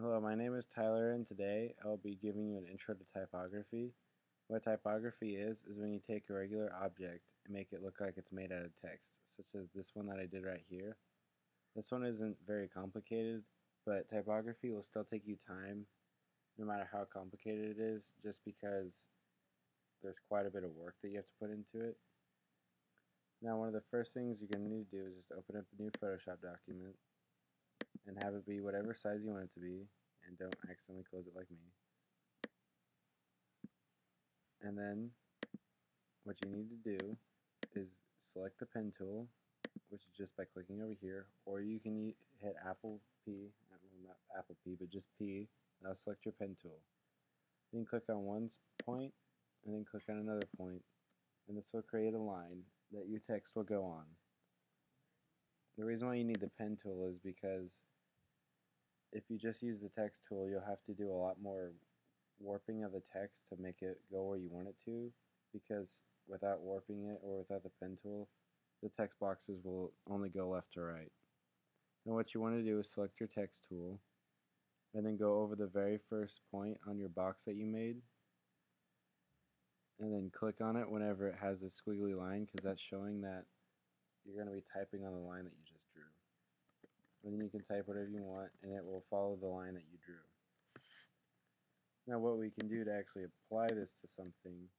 Hello, my name is Tyler, and today I'll be giving you an intro to typography. What typography is when you take a regular object and make it look like it's made out of text, such as this one that I did right here. This one isn't very complicated, but typography will still take you time, no matter how complicated it is, just because there's quite a bit of work that you have to put into it. Now, one of the first things you're going to need to do is just open up a new Photoshop document and have it be whatever size you want it to be, and don't accidentally close it like me. And then what you need to do is select the pen tool, which is just by clicking over here, or you can hit Apple P, not Apple P, but just P. Now select your pen tool. Then click on one point, and then click on another point, and this will create a line that your text will go on. The reason why you need the pen tool is because if you just use the text tool, you'll have to do a lot more warping of the text to make it go where you want it to, because without warping it or without the pen tool, the text boxes will only go left to right. Now what you want to do is select your text tool and then go over the very first point on your box that you made, and then click on it whenever it has a squiggly line, because that's showing that you're going to be typing on the line that you just drew. And then you can type whatever you want and it will follow the line that you drew. Now what we can do to actually apply this to something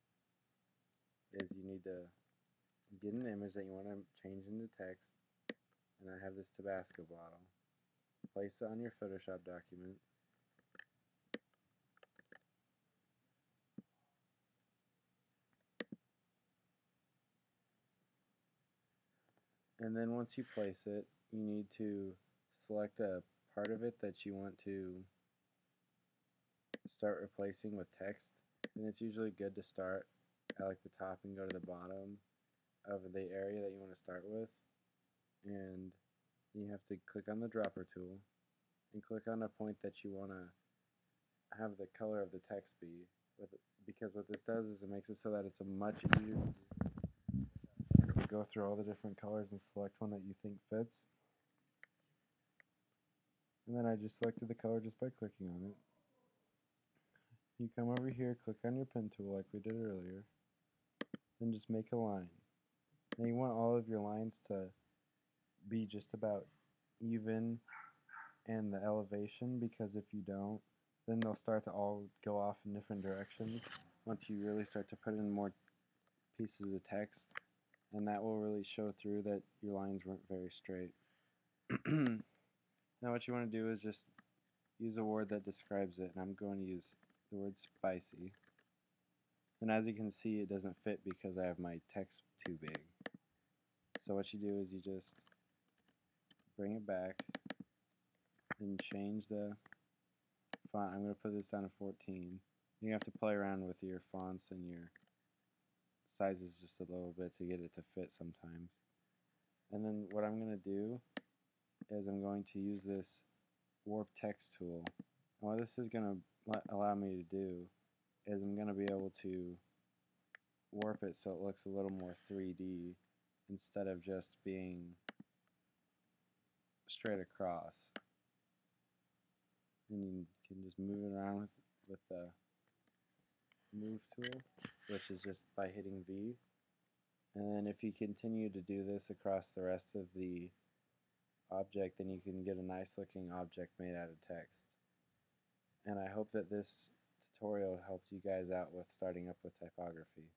is you need to get an image that you want to change into text, and I have this Tabasco bottle. Place it on your Photoshop document. And then once you place it, you need to select a part of it that you want to start replacing with text. And it's usually good to start at like the top and go to the bottom of the area that you want to start with. And you have to click on the dropper tool and click on a point that you want to have the color of the text be, because what this does is it makes it so that it's a much easier to go through all the different colors and select one that you think fits. And then I just selected the color just by clicking on it. You come over here, click on your pen tool like we did earlier, then just make a line. Now you want all of your lines to be just about even in the elevation, because if you don't, then they'll start to all go off in different directions once you really start to put in more pieces of text, and that will really show through that your lines weren't very straight. Now what you want to do is just use a word that describes it, and I'm going to use the word spicy. And as you can see, it doesn't fit because I have my text too big. So what you do is you just bring it back and change the font. I'm going to put this down to 14. You have to play around with your fonts and your sizes just a little bit to get it to fit sometimes. And then what I'm going to do is I'm going to use this warp text tool. And what this is going to allow me to do is I'm going to be able to warp it so it looks a little more 3D instead of just being straight across. And you can just move it around with the move tool, which is just by hitting V. And then if you continue to do this across the rest of the object, then you can get a nice looking object made out of text. And I hope that this tutorial helped you guys out with starting up with typography.